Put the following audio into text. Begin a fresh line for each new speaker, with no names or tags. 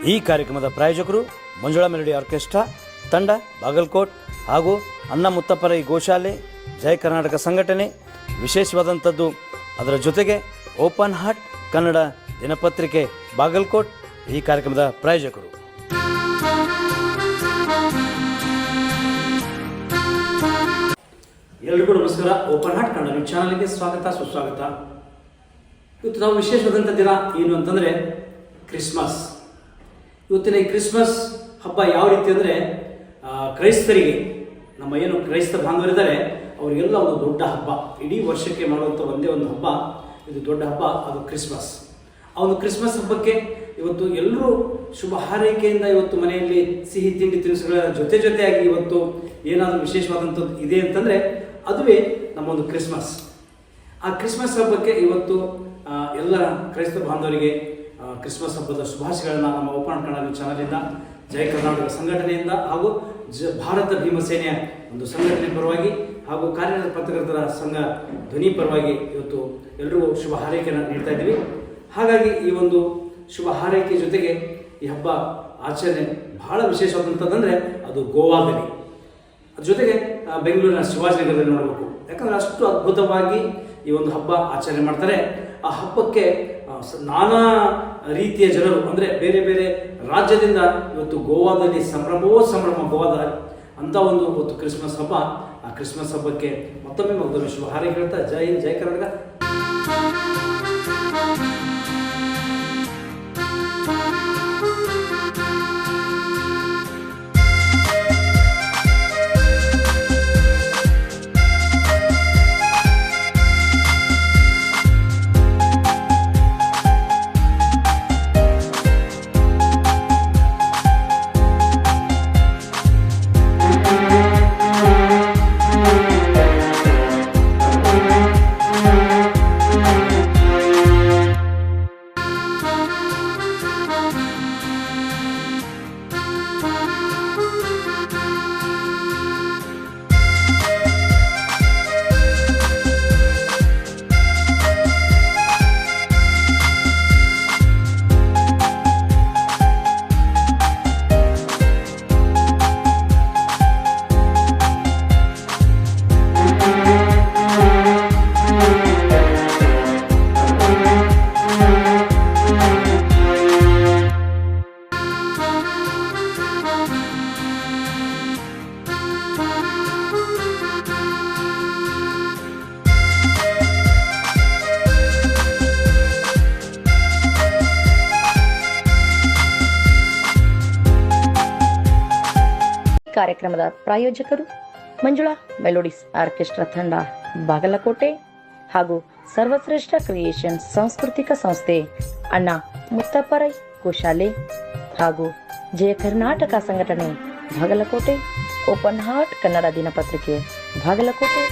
ಈ ಕಾರ್ಯಕ್ರಮದ ಪ್ರಾಯೋಜಕರು ಮಂಜುಳಾ ಮೆಲೋಡಿ ಆರ್ಕೆಸ್ಟ್ರಾ ತಂಡ ಬಾಗಲಕೋಟ್ ಹಾಗೂ ಅಣ್ಣ ಮುತ್ತಪ್ಪರೈ ಗೋಶಾಲೆ ಜಯ ಕರ್ನಾಟಕ ಸಂಘಟನೆ. ವಿಶೇಷವಾದಂಥದ್ದು ಅದರ ಜೊತೆಗೆ ಓಪನ್ ಹಾರ್ಟ್ ಕನ್ನಡ ದಿನಪತ್ರಿಕೆ ಬಾಗಲಕೋಟ್ ಈ ಕಾರ್ಯಕ್ರಮದ ಪ್ರಾಯೋಜಕರು. ಎಲ್ರಿಗೂ ನಮಸ್ಕಾರ. ಓಪನ್ ಹಾರ್ಟ್ ಕನ್ನಡ ನ್ಯೂಸ್ ಚಾನಲ್ಗೆ ಸ್ವಾಗತ ಸುಸ್ವಾಗತ. ಇವತ್ತು ನಾವು ವಿಶೇಷವಾದಂಥ ದಿನ ಏನು ಅಂತಂದರೆ ಕ್ರಿಸ್ಮಸ್. ಇವತ್ತಿನ ಈ ಕ್ರಿಸ್ಮಸ್ ಹಬ್ಬ ಯಾವ ರೀತಿ ಅಂದರೆ ಕ್ರೈಸ್ತರಿಗೆ, ನಮ್ಮ ಏನು ಕ್ರೈಸ್ತ ಬಾಂಧವರಿದ್ದಾರೆ ಅವರಿಗೆಲ್ಲ ಒಂದು ದೊಡ್ಡ ಹಬ್ಬ. ಇಡೀ ವರ್ಷಕ್ಕೆ ಮಾಡುವಂಥ ಒಂದೇ ಒಂದು ಹಬ್ಬ, ಇದು ದೊಡ್ಡ ಹಬ್ಬ, ಅದು ಕ್ರಿಸ್ಮಸ್. ಆ ಒಂದು ಕ್ರಿಸ್ಮಸ್ ಹಬ್ಬಕ್ಕೆ ಇವತ್ತು ಎಲ್ಲರೂ ಶುಭ ಹಾರೈಕೆಯಿಂದ ಇವತ್ತು ಮನೆಯಲ್ಲಿ ಸಿಹಿ ತಿಂಡಿ ತಿನಿಸುಗಳ ಜೊತೆಯಾಗಿ ಇವತ್ತು ಏನಾದರೂ ವಿಶೇಷವಾದಂಥದ್ದು ಇದೆ ಅಂತಂದರೆ ಅದುವೇ ನಮ್ಮೊಂದು ಕ್ರಿಸ್ಮಸ್. ಆ ಕ್ರಿಸ್ಮಸ್ ಹಬ್ಬಕ್ಕೆ ಇವತ್ತು ಎಲ್ಲ ಕ್ರೈಸ್ತ ಬಾಂಧವರಿಗೆ ಕ್ರಿಸ್ಮಸ್ ಹಬ್ಬದ ಶುಭಾಶಯಗಳನ್ನು ನಮ್ಮ ಓಪನ್ ಕನ್ನಡ ಚಾನಲಿಂದ, ಜಯ ಕರ್ನಾಟಕ ಸಂಘಟನೆಯಿಂದ ಹಾಗೂ ಭಾರತ ಭೀಮಸೇನೆಯ ಒಂದು ಸಂಘಟನೆ ಪರವಾಗಿ ಹಾಗೂ ಕಾರ್ಯನಿರತ ಪತ್ರಕರ್ತರ ಸಂಘ ಧ್ವನಿ ಪರವಾಗಿ ಇವತ್ತು ಎಲ್ಲರಿಗೂ ಶುಭ ಹಾರೈಕೆಯನ್ನು ನೀಡ್ತಾ ಇದ್ದೀವಿ. ಹಾಗಾಗಿ ಈ ಒಂದು ಶುಭ ಹಾರೈಕೆ ಜೊತೆಗೆ ಈ ಹಬ್ಬ ಆಚರಣೆ ಬಹಳ ವಿಶೇಷವಾದಂಥದ್ದಂದರೆ ಅದು ಗೋವಾದಲ್ಲಿ, ಅದ್ರ ಜೊತೆಗೆ ಬೆಂಗಳೂರಿನ ಶಿವಾಜಿನಗರದಲ್ಲಿ ನೋಡಬೇಕು. ಯಾಕಂದರೆ ಅಷ್ಟು ಅದ್ಭುತವಾಗಿ ಈ ಒಂದು ಹಬ್ಬ ಆಚರಣೆ ಮಾಡ್ತಾರೆ. ಆ ಹಬ್ಬಕ್ಕೆ ನಾನಾ ರೀತಿಯ ಜನರು, ಅಂದರೆ ಬೇರೆ ಬೇರೆ ರಾಜ್ಯದಿಂದ ಇವತ್ತು ಗೋವಾದಲ್ಲಿ ಸಂಭ್ರಮ ಗೋವಾದ ಅಂಥ ಒಂದು ಇವತ್ತು ಕ್ರಿಸ್ಮಸ್ ಹಬ್ಬ. ಆ ಕ್ರಿಸ್ಮಸ್ ಹಬ್ಬಕ್ಕೆ ಮತ್ತೊಮ್ಮೆ ಶುಭ ಹಾರೈಕೆ ಹೇಳ್ತಾ ಜೈ ಹಿಂದ್, ಜೈ ಕರ್ನಾಟಕ.
ಕಾರ್ಯಕ್ರಮದ ಪ್ರಾಯೋಜಕರು ಮಂಜುಳಾ ಮೆಲೋಡಿಸ್ ಆರ್ಕೆಸ್ಟ್ರಾ ತಂಡ ಬಾಗಲಕೋಟೆ ಹಾಗೂ ಸರ್ವಶ್ರೇಷ್ಠ ಕ್ರಿಯೇಷನ್ ಸಾಂಸ್ಕೃತಿಕ ಸಂಸ್ಥೆ ಅಣ್ಣ ಮುತ್ತಪ್ಪರೈ ಗೋಶಾಲೆ ಹಾಗೂ ಜಯ ಕರ್ನಾಟಕ ಸಂಘಟನೆ ಬಾಗಲಕೋಟೆ, ಓಪನ್ ಹಾರ್ಟ್ ಕನ್ನಡ ದಿನಪತ್ರಿಕೆ ಬಾಗಲಕೋಟೆ